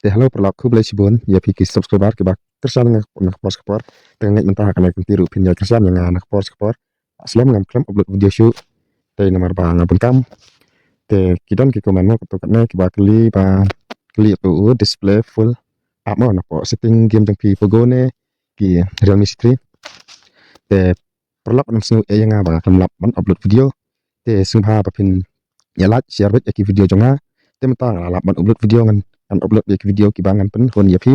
Halo perlaku boleh sibun ya pikir subscriber ke bak kersan nak pos kepor tengah mentah akan ikut tiru pin ya kersan yang anak pos kepor aslam ngam klam upload video shoot te nomor bang ngapun kam te kidon ki komen mo ketuk ne ki bakli ba kli tu display full apa na po setting game jang pi pogone ki Realme C3 te perlak nam snu e yang bang akan lap ban upload video te sumha pa pin ya like share bet ki video jonga te mentang lap ban upload video ngan an upload video ki bangan pen hon ya pi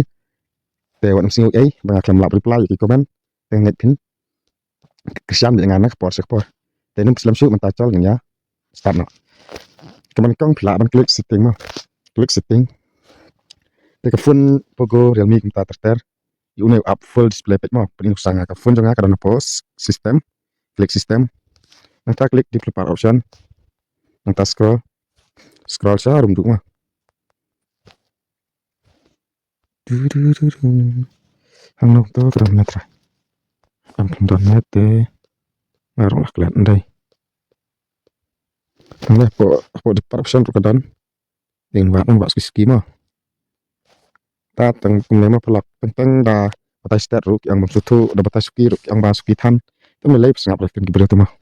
te wan singu ai bang aklam lap reply ki komen te nget pin kesyam dengan anak por sekpor te num slam shoot mentacol ngin ya start no keman kong pila ban klik setting te ka phone pogo Realme kumta terter yu ne up full display page mo pin usanga ka phone jonga ka don post system klik system nang klik di par option nang ta scroll sa rum du ma hang nok to kram natra am don net te ngarong klan ndai nang po di par option ru kadan ding wa nang skema ta tang kumlema pelak tentang da batas start ruk yang mamsutu da batas suki ruk yang basuki tan tu melai sengap rakin gibra tu mah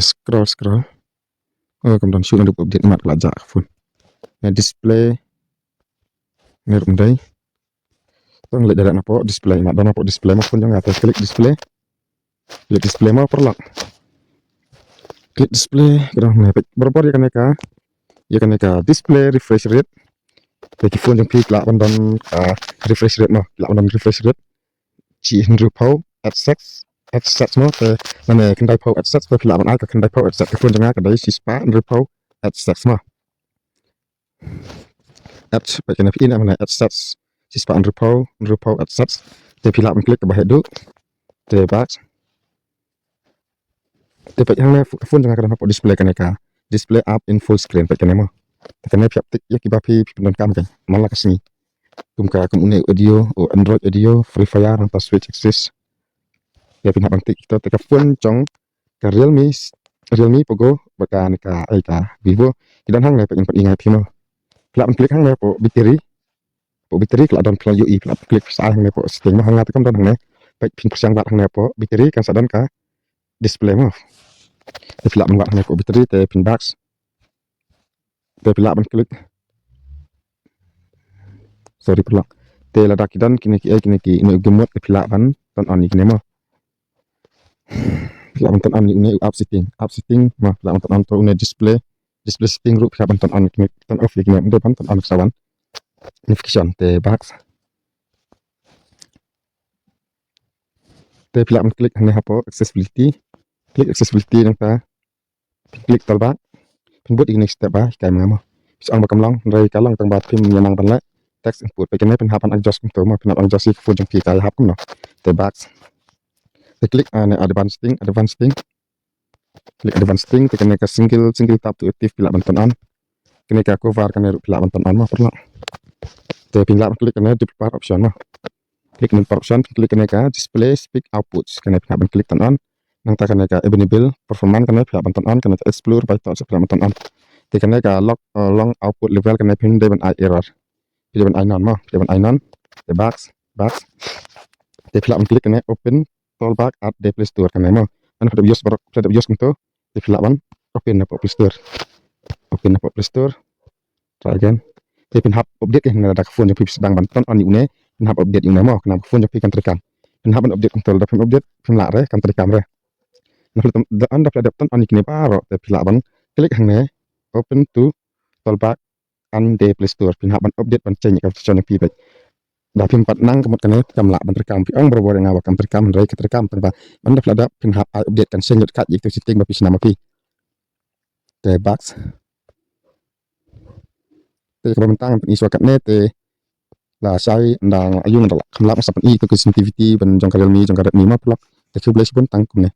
scroll oh kemudian shoot untuk update mat pelajak phone ya display ngerum dai tong lihat dari apa display mat dan apa display mah pun jangan atas klik display mah perlak klik display kerang mepet berapa ya kan display refresh rate bagi phone yang peak lah dan refresh rate mah lah dan refresh rate ci hindu pau at sex mah ke mana kendai pau at sex tapi lah ban ke kendai pau at sex phone jangan kedai si spa hindu pau at sex mah at bagi napi ini mana at sex si spa hindu pau at sex tapi lah ban klik ke bahaya du te box te bagi hang phone jangan kedai pau display kan display up in full screen bagi nama karena pihak tik ya kibapi pindon kam kan malah kesini kumka kumune audio o Android audio Free Fire rantas switch access ya pindah bang tik kita teka phone cong ke Realme pogo baka nika Vivo dan hang lepek yang ingat timo kelak klik hang lepo bateri kelak don plan UI kelak klik sa hang lepo setting mah hang atakam don hang baik pin persiang bat hang lepo bateri kan sadan ka display mah kelak ban hang lepo bateri te pin box te pelak ban klik sorry pelak te lada kidan kini ini gemot te pelak ban ton on ini mah pelak ban ton on ini up setting mah pelak ban ton on to ini display setting rup pelak ban ton on kini ton off ini untuk ban ton on sawan notification te box te pelak ban klik hanya apa accessibility nang ta klik tolbak pembut ini step ba kai mama soal makamlang dari kalang tang bat pim menang ban la text input bagaimana penhapan adjust untuk mah penhapan adjust si phone jang pi kai hap no te box te klik ane advanced thing klik advanced thing te kena ka single tap to active pila banton on kena ka cover kena pila banton on mah perlu te pila klik kena di par option mah klik ni par option klik kena ka display speak outputs kena pila ban klik ton on nang ta kena ka enable performance kena pila banton on kena explore by touch pila banton on te kena ka lock long output level kena pin ban error pila ban non mah pila ban non te box te pila ban klik kena open toolbar at the Play Store kena mah kan pada bios untuk te pila ban open na Play Store try again te pin hap update yang ada phone yang sedang banton on une pin hap update yang mah kena phone yang kan terekam pin hap update untuk dapat update pin la re kan terekam re nah anda pada dapat on ini paro te pila ban klik hang ne open to toolbar an the Play Store pin hap ban update ban change ka option yang pi dah pin 4 nang kemot kene kam la ban rekam pi ang berbo yang awak kam rekam dari kerekam tengba ban dah ada pin hap update kan senyut kat itu setting bapi sinama pi te box te kam mentang pin isu kat ne te la sai ndang ayung ndala kam la masapan i ke sensitivity ban jong Realme jong Redmi ma plak te kubla sipun tang kum ne